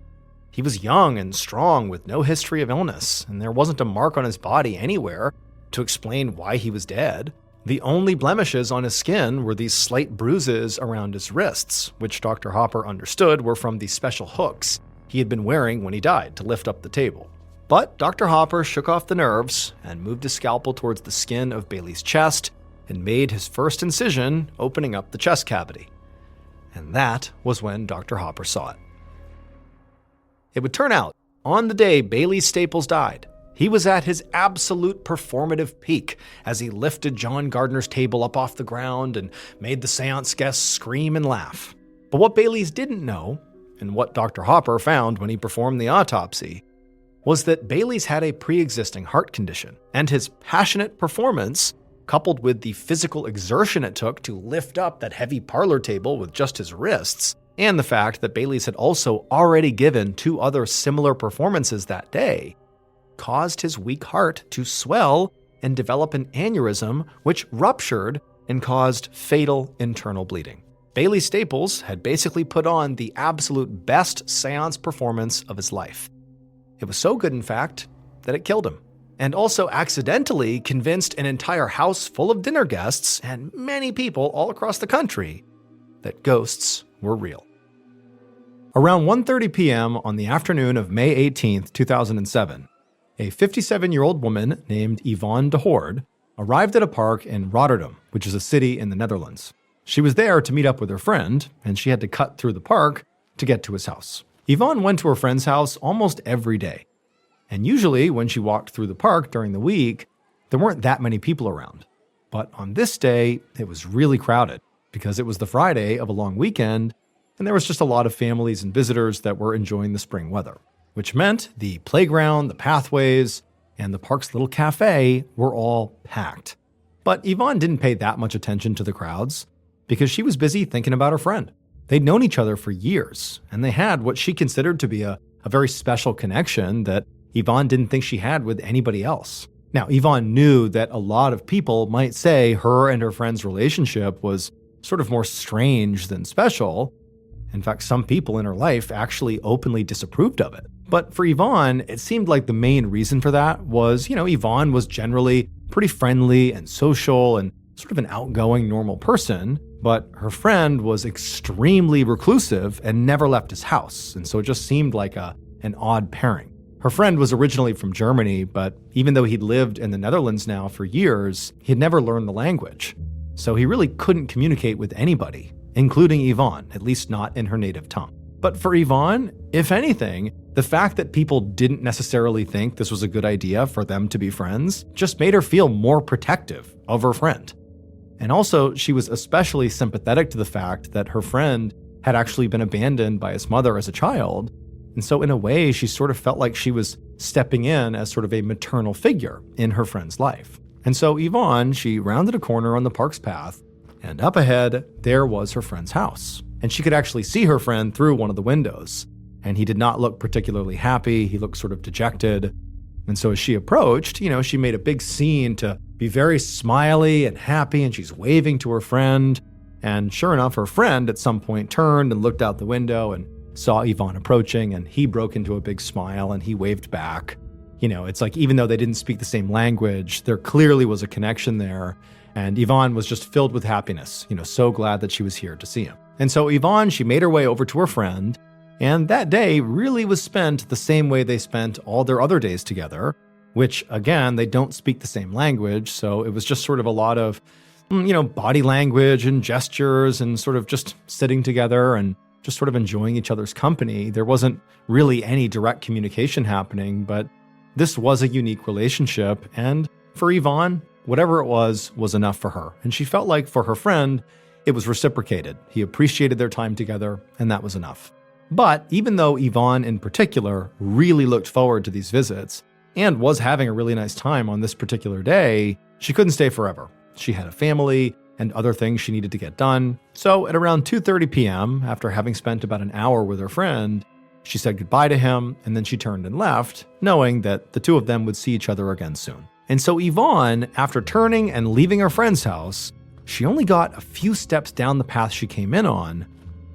He was young and strong with no history of illness, and there wasn't a mark on his body anywhere to explain why he was dead. The only blemishes on his skin were these slight bruises around his wrists, which Dr. Hopper understood were from the special hooks he had been wearing when he died to lift up the table. But Dr. Hopper shook off the nerves and moved his scalpel towards the skin of Bayles' chest and made his first incision, opening up the chest cavity. And that was when Dr. Hopper saw it. It would turn out, on the day Bayles Staples died, he was at his absolute performative peak as he lifted John Gardner's table up off the ground and made the seance guests scream and laugh. But what Bayles didn't know, and what Dr. Hopper found when he performed the autopsy, was that Bayles had a pre-existing heart condition, and his passionate performance, coupled with the physical exertion it took to lift up that heavy parlor table with just his wrists, and the fact that Bayles had also already given 2 other similar performances that day, caused his weak heart to swell and develop an aneurysm, which ruptured and caused fatal internal bleeding. Bayles Staples had basically put on the absolute best seance performance of his life. It was so good, in fact, that it killed him, and also accidentally convinced an entire house full of dinner guests and many people all across the country that ghosts were real. Around 1:30 p.m. on the afternoon of May 18, 2007, a 57-year-old woman named Yvonne de Hoorde arrived at a park in Rotterdam, which is a city in the Netherlands. She was there to meet up with her friend, and she had to cut through the park to get to his house. Yvonne went to her friend's house almost every day, and usually when she walked through the park during the week, there weren't that many people around. But on this day, it was really crowded because it was the Friday of a long weekend, and there was just a lot of families and visitors that were enjoying the spring weather, which meant the playground, the pathways, and the park's little cafe were all packed. But Yvonne didn't pay that much attention to the crowds because she was busy thinking about her friend. They'd known each other for years, and they had what she considered to be a very special connection that Yvonne didn't think she had with anybody else. Now, Yvonne knew that a lot of people might say her and her friend's relationship was sort of more strange than special. In fact, some people in her life actually openly disapproved of it. But for Yvonne, it seemed like the main reason for that was, Yvonne was generally pretty friendly and social and sort of an outgoing, normal person, but her friend was extremely reclusive and never left his house, and so it just seemed like an odd pairing. Her friend was originally from Germany, but even though he'd lived in the Netherlands now for years, he had never learned the language. So he really couldn't communicate with anybody, including Yvonne, at least not in her native tongue. But for Yvonne, if anything, the fact that people didn't necessarily think this was a good idea for them to be friends just made her feel more protective of her friend. And also, she was especially sympathetic to the fact that her friend had actually been abandoned by his mother as a child. And so in a way, she sort of felt like she was stepping in as sort of a maternal figure in her friend's life. And so Yvonne, she rounded a corner on the park's path, and up ahead, there was her friend's house. And she could actually see her friend through one of the windows. And he did not look particularly happy. He looked sort of dejected. And so as she approached, she made a big scene to be very smiley and happy, and she's waving to her friend. And sure enough, her friend at some point turned and looked out the window and saw Yvonne approaching, and he broke into a big smile and he waved back. It's like even though they didn't speak the same language, there clearly was a connection there. And Yvonne was just filled with happiness, so glad that she was here to see him. And so Yvonne, she made her way over to her friend, and that day really was spent the same way they spent all their other days together, which, again, they don't speak the same language, so it was just sort of a lot of, body language and gestures and sort of just sitting together and just sort of enjoying each other's company. There wasn't really any direct communication happening, but this was a unique relationship, and for Yvonne, whatever it was enough for her. And she felt like for her friend, it was reciprocated. He appreciated their time together, and that was enough. But even though Yvonne in particular really looked forward to these visits and was having a really nice time on this particular day, she couldn't stay forever. She had a family and other things she needed to get done. So at around 2:30 p.m., after having spent about an hour with her friend, she said goodbye to him, and then she turned and left, knowing that the two of them would see each other again soon. And so Yvonne, after turning and leaving her friend's house, she only got a few steps down the path she came in on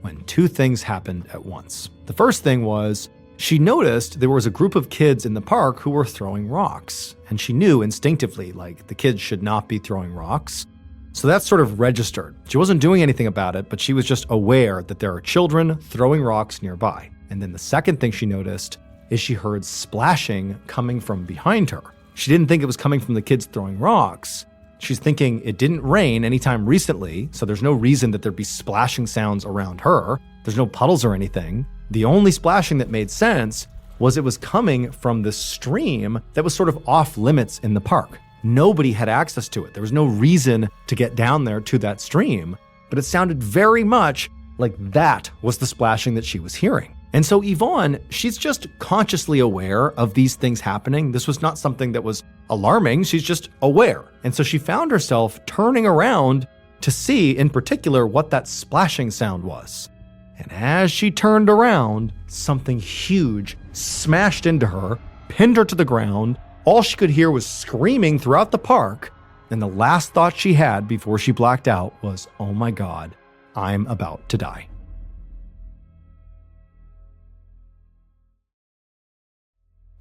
when two things happened at once. The first thing was she noticed there was a group of kids in the park who were throwing rocks, and she knew instinctively, the kids should not be throwing rocks. So that sort of registered. She wasn't doing anything about it, but she was just aware that there are children throwing rocks nearby. And then the second thing she noticed is she heard splashing coming from behind her. She didn't think it was coming from the kids throwing rocks. She's thinking it didn't rain anytime recently, so there's no reason that there'd be splashing sounds around her. There's no puddles or anything. The only splashing that made sense was it was coming from this stream that was sort of off limits in the park. Nobody had access to it. There was no reason to get down there to that stream, but it sounded very much like that was the splashing that she was hearing. And so Yvonne, she's just consciously aware of these things happening. This was not something that was alarming. She's just aware. And so she found herself turning around to see in particular what that splashing sound was. And as she turned around, something huge smashed into her, pinned her to the ground. All she could hear was screaming throughout the park. And the last thought she had before she blacked out was, "Oh my God, I'm about to die."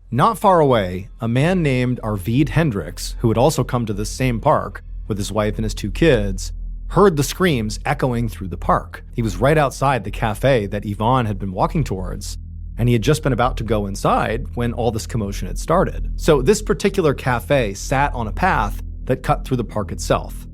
Not far away, a man named Arvid Hendricks, who had also come to this same park with his wife and his two kids, heard the screams echoing through the park. He was right outside the cafe that Yvonne had been walking towards, and he had just been about to go inside when all this commotion had started. So this particular cafe sat on a path that cut through the park itself.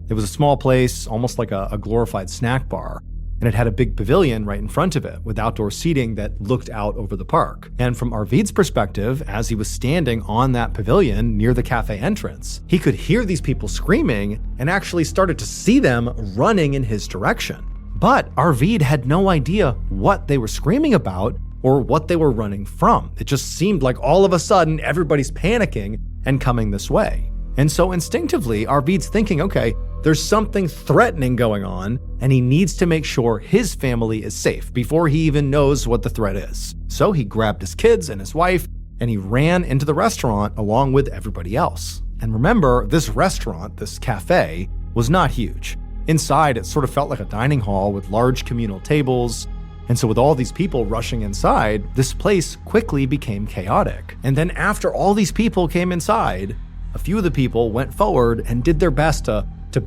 It was a small place, almost like a glorified snack bar, and it had a big pavilion right in front of it with outdoor seating that looked out over the park. And from Arvid's perspective, as he was standing on that pavilion near the cafe entrance, he could hear these people screaming and actually started to see them running in his direction. But Arvid had no idea what they were screaming about or what they were running from. It just seemed like all of a sudden everybody's panicking and coming this way. And so instinctively, Arvid's thinking, okay, there's something threatening going on, and he needs to make sure his family is safe before he even knows what the threat is. So he grabbed his kids and his wife, and he ran into the restaurant along with everybody else. And remember, this restaurant, this cafe, was not huge. Inside, it sort of felt like a dining hall with large communal tables. And so with all these people rushing inside, this place quickly became chaotic. And then after all these people came inside, a few of the people went forward and did their best to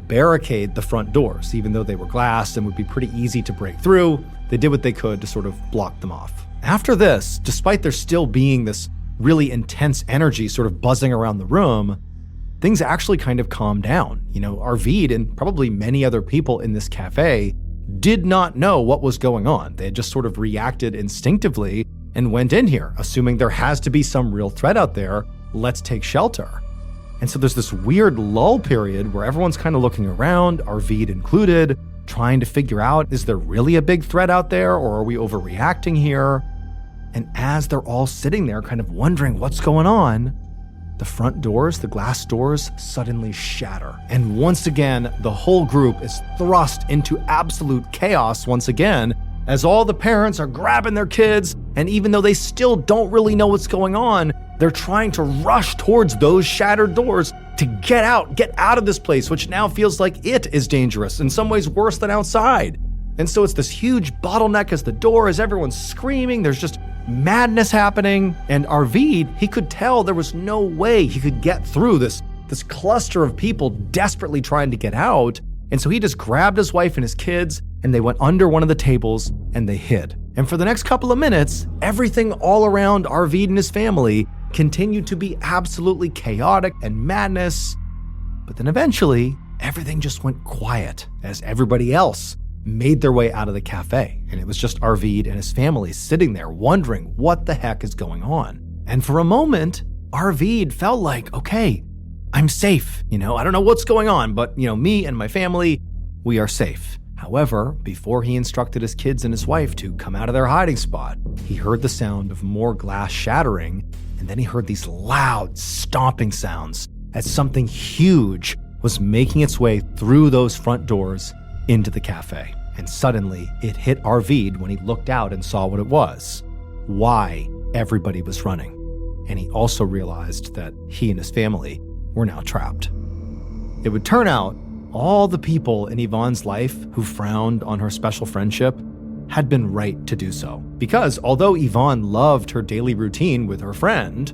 barricade the front doors. Even though they were glass and would be pretty easy to break through, they did what they could to sort of block them off. After this, despite there still being this really intense energy sort of buzzing around the room, things actually kind of calmed down. Arvid and probably many other people in this cafe did not know what was going on. They had just sort of reacted instinctively and went in here, assuming there has to be some real threat out there. Let's take shelter. And so there's this weird lull period where everyone's kind of looking around, Arvid included, trying to figure out, is there really a big threat out there, or are we overreacting here? And as they're all sitting there kind of wondering what's going on, the front doors, the glass doors, suddenly shatter. And once again, the whole group is thrust into absolute chaos once again, as all the parents are grabbing their kids, and even though they still don't really know what's going on, they're trying to rush towards those shattered doors to get out of this place, which now feels like it is dangerous, in some ways worse than outside. And so it's this huge bottleneck as the door, as everyone's screaming, there's just madness happening. And Arvid, he could tell there was no way he could get through this cluster of people desperately trying to get out. And so he just grabbed his wife and his kids, and they went under one of the tables and they hid. And for the next couple of minutes, everything all around Arvid and his family continued to be absolutely chaotic and madness. But then eventually, everything just went quiet as everybody else made their way out of the cafe. And it was just Arvid and his family sitting there wondering what the heck is going on. And for a moment, Arvid felt like, okay, I'm safe. I don't know what's going on, but me and my family, we are safe. However, before he instructed his kids and his wife to come out of their hiding spot, he heard the sound of more glass shattering, and then he heard these loud stomping sounds as something huge was making its way through those front doors into the cafe. And suddenly, it hit Arvid when he looked out and saw what it was, why everybody was running. And he also realized that he and his family were now trapped. It would turn out all the people in Yvonne's life who frowned on her special friendship had been right to do so. Because although Yvonne loved her daily routine with her friend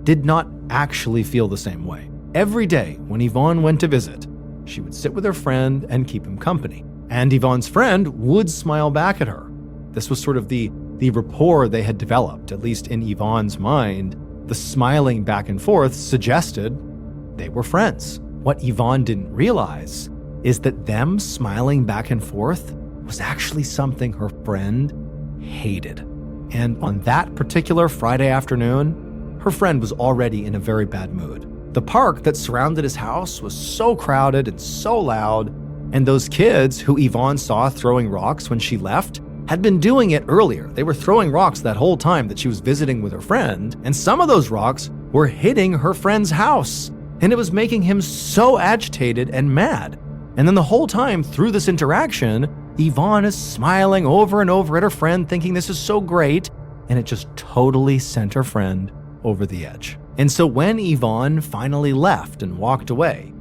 did not actually feel the same way. Every day when Yvonne went to visit, she would sit with her friend and keep him company. And Yvonne's friend would smile back at her. This was sort of the rapport they had developed, at least in Yvonne's mind. The smiling back and forth suggested they were friends. What Yvonne didn't realize is that them smiling back and forth was actually something her friend hated. And on that particular Friday afternoon, her friend was already in a very bad mood. The park that surrounded his house was so crowded and so loud, and those kids who Yvonne saw throwing rocks when she left had been doing it earlier. They were throwing rocks that whole time that she was visiting with her friend, and some of those rocks were hitting her friend's house. And it was making him so agitated and mad. And then the whole time through this interaction, Yvonne is smiling over and over at her friend, thinking this is so great, and it just totally sent her friend over the edge. And so when Yvonne finally left and walked away,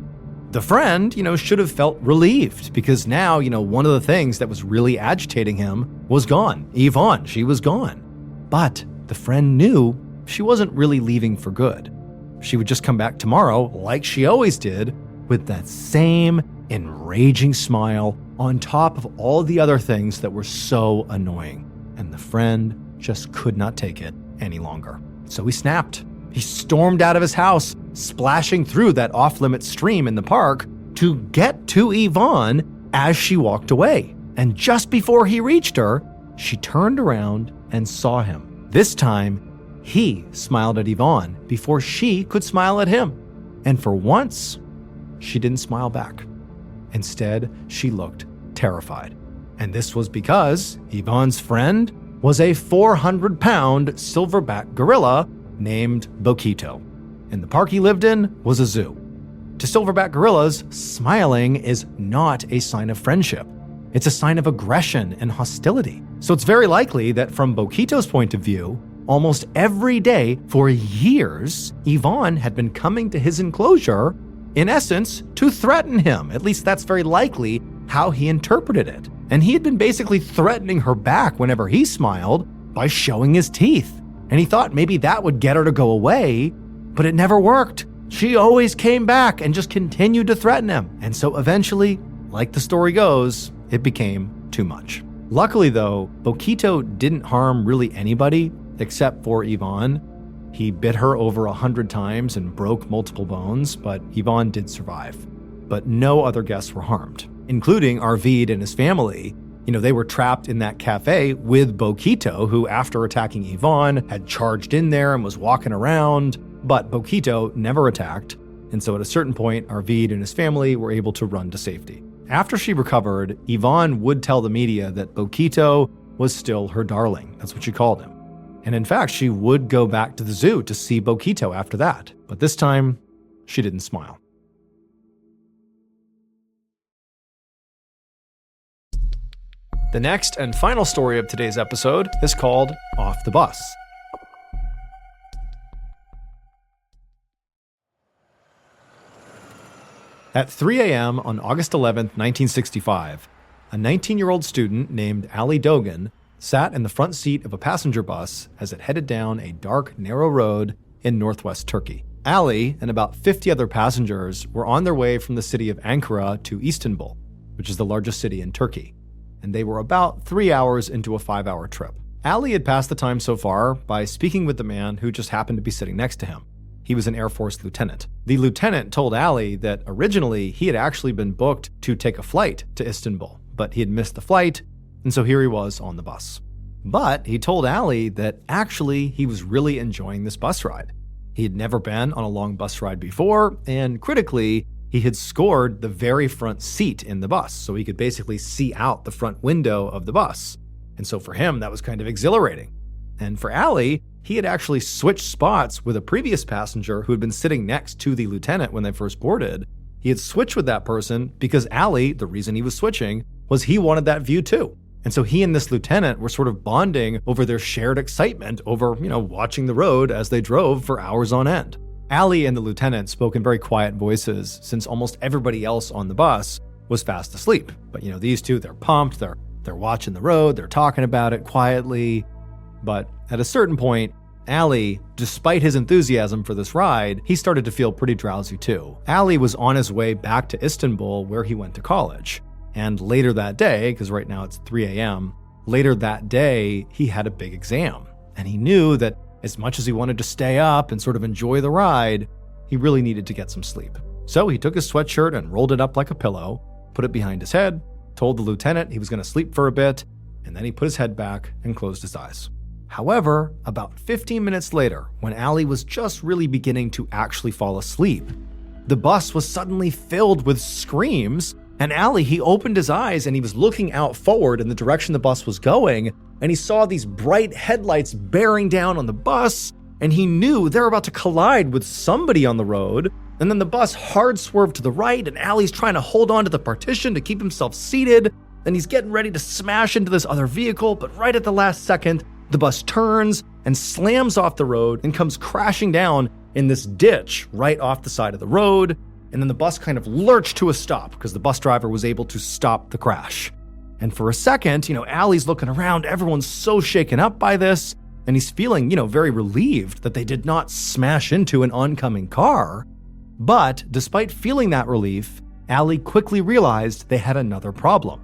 the friend, should have felt relieved because now, one of the things that was really agitating him was gone. Yvonne, she was gone. But the friend knew she wasn't really leaving for good. She would just come back tomorrow, like she always did, with that same enraging smile on top of all the other things that were so annoying. And the friend just could not take it any longer. So he snapped. He stormed out of his house, splashing through that off-limits stream in the park to get to Yvonne as she walked away. And just before he reached her, she turned around and saw him. This time, he smiled at Yvonne before she could smile at him. And for once, she didn't smile back. Instead, she looked terrified. And this was because Yvonne's friend was a 400-pound silverback gorilla named Boquito. And the park he lived in was a zoo. To silverback gorillas, smiling is not a sign of friendship. It's a sign of aggression and hostility. So it's very likely that from Boquito's point of view, almost every day for years, Yvonne had been coming to his enclosure, in essence, to threaten him. At least that's very likely how he interpreted it. And he had been basically threatening her back whenever he smiled by showing his teeth. And he thought maybe that would get her to go away, but it never worked. She always came back and just continued to threaten him. And so eventually, like the story goes, it became too much. Luckily though, Boquito didn't harm really anybody except for Yvonne. He bit her over 100 times and broke multiple bones, but Yvonne did survive. But no other guests were harmed. including Arvid and his family. They were trapped in that cafe with Boquito, who, after attacking Yvonne, had charged in there and was walking around, but Boquito never attacked. And so at a certain point, Arvid and his family were able to run to safety. After she recovered, Yvonne would tell the media that Boquito was still her darling. That's what she called him. And in fact, she would go back to the zoo to see Boquito after that. But this time, she didn't smile. The next and final story of today's episode is called Off the Bus. At 3 a.m. on August 11th, 1965, a 19-year-old student named Ali Dogan sat in the front seat of a passenger bus as it headed down a dark, narrow road in northwest Turkey. Ali and about 50 other passengers were on their way from the city of Ankara to Istanbul, which is the largest city in Turkey, and they were about 3 hours into a 5-hour trip. Ali had passed the time so far by speaking with the man who just happened to be sitting next to him. He was an Air Force lieutenant. The lieutenant told Ali that originally he had actually been booked to take a flight to Istanbul, but he had missed the flight, and so here he was on the bus. But he told Ali that actually he was really enjoying this bus ride. He had never been on a long bus ride before, and critically, he had scored the very front seat in the bus, so he could basically see out the front window of the bus. And so for him, that was kind of exhilarating. And for Ali, he had actually switched spots with a previous passenger who had been sitting next to the lieutenant when they first boarded. He had switched with that person because Ali, the reason he was switching, was he wanted that view too. And so he and this lieutenant were sort of bonding over their shared excitement over, watching the road as they drove for hours on end. Ali and the lieutenant spoke in very quiet voices since almost everybody else on the bus was fast asleep. But these two, they're pumped, they're watching the road, they're talking about it quietly. But at a certain point, Ali, despite his enthusiasm for this ride, he started to feel pretty drowsy too. Ali was on his way back to Istanbul where he went to college. And later that day, because right now it's 3 a.m., later that day, he had a big exam. And he knew that as much as he wanted to stay up and sort of enjoy the ride, he really needed to get some sleep. So he took his sweatshirt and rolled it up like a pillow, put it behind his head, told the lieutenant he was going to sleep for a bit, and then he put his head back and closed his eyes. However, about 15 minutes later, when Ali was just really beginning to actually fall asleep, the bus was suddenly filled with screams, and Ali, he opened his eyes and he was looking out forward in the direction the bus was going, and he saw these bright headlights bearing down on the bus, and he knew they were about to collide with somebody on the road. And then the bus hard swerved to the right, and Ali's trying to hold on to the partition to keep himself seated. Then he's getting ready to smash into this other vehicle, but right at the last second, the bus turns and slams off the road and comes crashing down in this ditch right off the side of the road. And then the bus kind of lurched to a stop because the bus driver was able to stop the crash. And for a second, Ali's looking around, everyone's so shaken up by this, and he's feeling, very relieved that they did not smash into an oncoming car. But despite feeling that relief, Ali quickly realized they had another problem.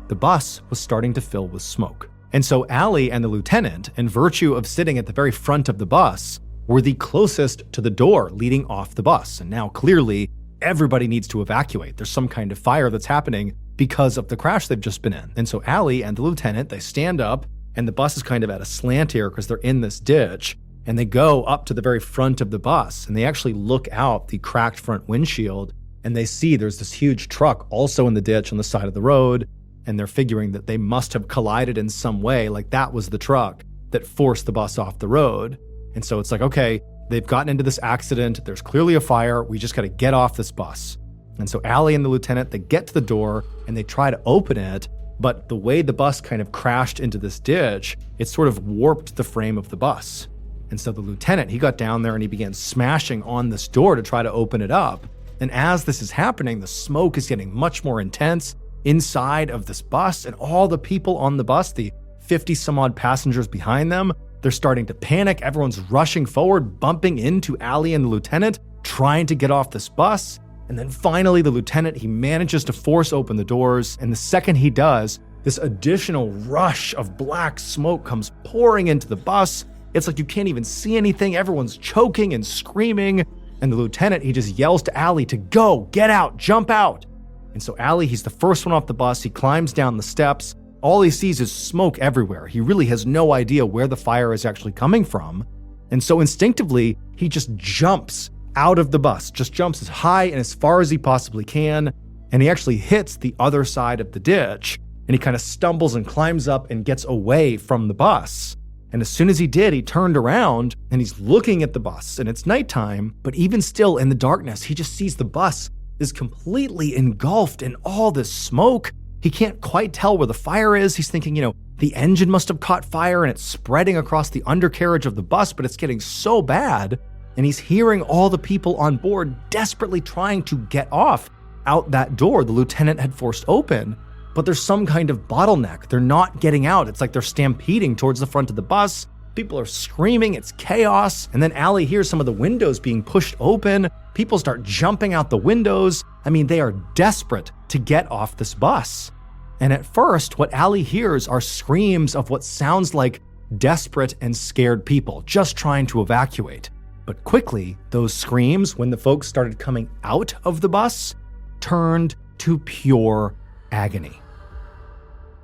The bus was starting to fill with smoke. And so Ali and the lieutenant, in virtue of sitting at the very front of the bus, were the closest to the door leading off the bus. And now clearly, everybody needs to evacuate. There's some kind of fire that's happening because of the crash they've just been in. And so Ali and the lieutenant, they stand up, and the bus is kind of at a slant here because they're in this ditch, and they go up to the very front of the bus, and they actually look out the cracked front windshield, and they see there's this huge truck also in the ditch on the side of the road, and they're figuring that they must have collided in some way, like that was the truck that forced the bus off the road. And so it's like, okay, they've gotten into this accident, there's clearly a fire, we just gotta get off this bus. And so Ali and the lieutenant, they get to the door and they try to open it, but the way the bus kind of crashed into this ditch, it sort of warped the frame of the bus. And so the lieutenant, he got down there and he began smashing on this door to try to open it up. And as this is happening, the smoke is getting much more intense inside of this bus, and all the people on the bus, the 50 some odd passengers behind them, they're starting to panic. Everyone's rushing forward, bumping into Ali and the lieutenant, trying to get off this bus. And then finally, the lieutenant, he manages to force open the doors. And the second he does, this additional rush of black smoke comes pouring into the bus. It's like you can't even see anything. Everyone's choking and screaming. And the lieutenant, he just yells to Ali to go, get out, jump out. And so Allie, he's the first one off the bus. He climbs down the steps. All he sees is smoke everywhere. He really has no idea where the fire is actually coming from. And so instinctively, he just jumps out of the bus, just jumps as high and as far as he possibly can. And he actually hits the other side of the ditch. And he kind of stumbles and climbs up and gets away from the bus. And as soon as he did, he turned around and he's looking at the bus, and it's nighttime, but even still in the darkness, he just sees the bus is completely engulfed in all this smoke. He can't quite tell where the fire is. He's thinking, the engine must have caught fire and it's spreading across the undercarriage of the bus, but it's getting so bad. And he's hearing all the people on board desperately trying to get off out that door the lieutenant had forced open. But there's some kind of bottleneck. They're not getting out. It's like they're stampeding towards the front of the bus. People are screaming. It's chaos. And then Allie hears some of the windows being pushed open. People start jumping out the windows. I mean, they are desperate to get off this bus. And at first, what Allie hears are screams of what sounds like desperate and scared people just trying to evacuate. But quickly, those screams, when the folks started coming out of the bus, turned to pure agony.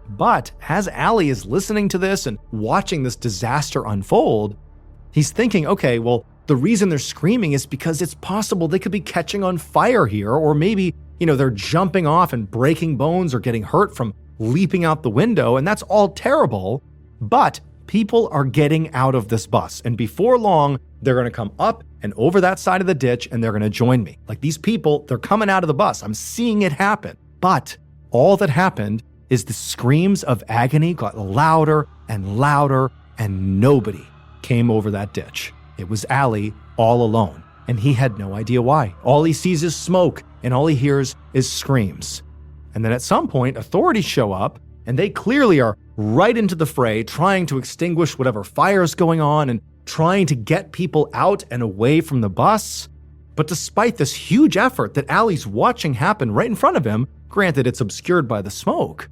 But as Allie is listening to this and watching this disaster unfold, he's thinking, okay, well, the reason they're screaming is because it's possible they could be catching on fire here, or maybe, they're jumping off and breaking bones or getting hurt from leaping out the window, and that's all terrible. But people are getting out of this bus, and before long, they're going to come up and over that side of the ditch, and they're going to join me. Like, these people, they're coming out of the bus. I'm seeing it happen. But all that happened is the screams of agony got louder and louder, and nobody came over that ditch. It was Allie all alone, and he had no idea why. All he sees is smoke, and all he hears is screams. And then at some point, authorities show up, and they clearly are right into the fray, trying to extinguish whatever fire is going on and trying to get people out and away from the bus. But despite this huge effort that Allie's watching happen right in front of him, granted it's obscured by the smoke,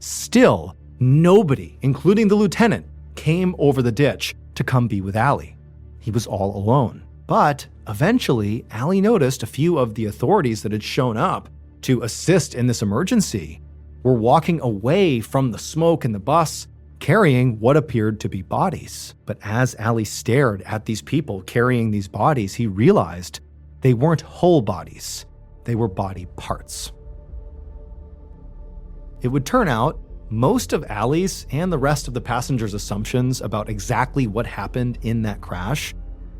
still nobody, including the lieutenant, came over the ditch to come be with Allie. He was all alone. But eventually, Allie noticed a few of the authorities that had shown up to assist in this emergency were walking away from the smoke in the bus, carrying what appeared to be bodies. But as Allie stared at these people carrying these bodies, he realized they weren't whole bodies. They were body parts. It would turn out most of Allie's and the rest of the passengers' assumptions about exactly what happened in that crash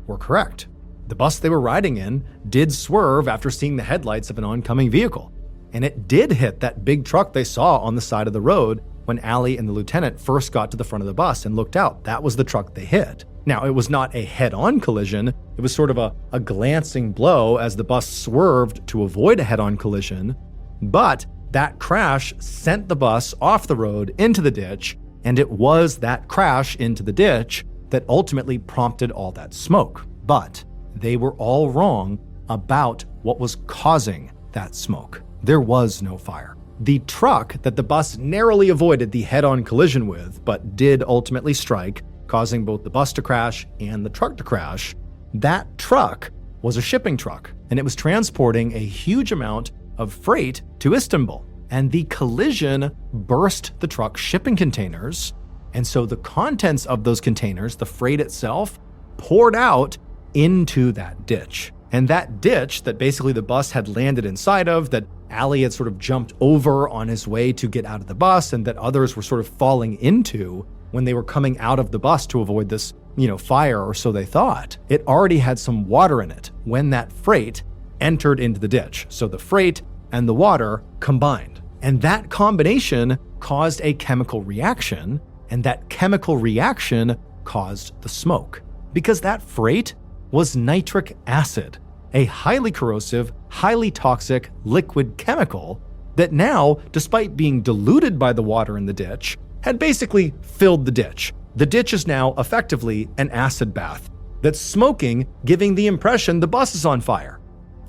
were correct. The bus they were riding in did swerve after seeing the headlights of an oncoming vehicle, and it did hit that big truck they saw on the side of the road when Allie and the lieutenant first got to the front of the bus and looked out. That was the truck they hit. Now, it was not a head-on collision. It was sort of a glancing blow as the bus swerved to avoid a head-on collision, but that crash sent the bus off the road into the ditch, and it was that crash into the ditch that ultimately prompted all that smoke. But they were all wrong about what was causing that smoke. There was no fire. The truck that the bus narrowly avoided the head-on collision with, but did ultimately strike, causing both the bus to crash and the truck to crash, that truck was a shipping truck, and it was transporting a huge amount of freight to Istanbul. And the collision burst the truck's shipping containers, and so the contents of those containers, the freight itself, poured out into that ditch. And that ditch that basically the bus had landed inside of, that Allie had sort of jumped over on his way to get out of the bus, and that others were sort of falling into when they were coming out of the bus to avoid this, fire, or so they thought. It already had some water in it when that freight entered into the ditch. So the freight and the water combined. And that combination caused a chemical reaction, and that chemical reaction caused the smoke. Because that freight was nitric acid, a highly corrosive, highly toxic liquid chemical that now, despite being diluted by the water in the ditch, had basically filled the ditch. The ditch is now effectively an acid bath that's smoking, giving the impression the bus is on fire.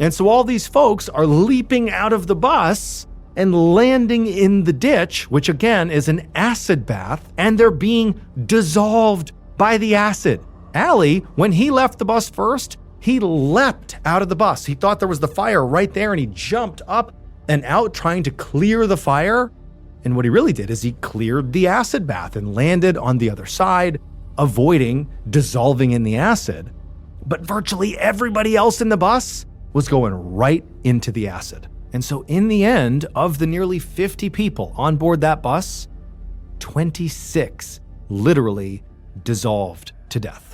And so all these folks are leaping out of the bus and landing in the ditch, which again is an acid bath, and they're being dissolved by the acid. Allie, when he left the bus first, he leapt out of the bus. He thought there was the fire right there, and he jumped up and out trying to clear the fire. And what he really did is he cleared the acid bath and landed on the other side, avoiding dissolving in the acid. But virtually everybody else in the bus was going right into the acid. And so in the end, of the nearly 50 people on board that bus, 26 literally dissolved to death.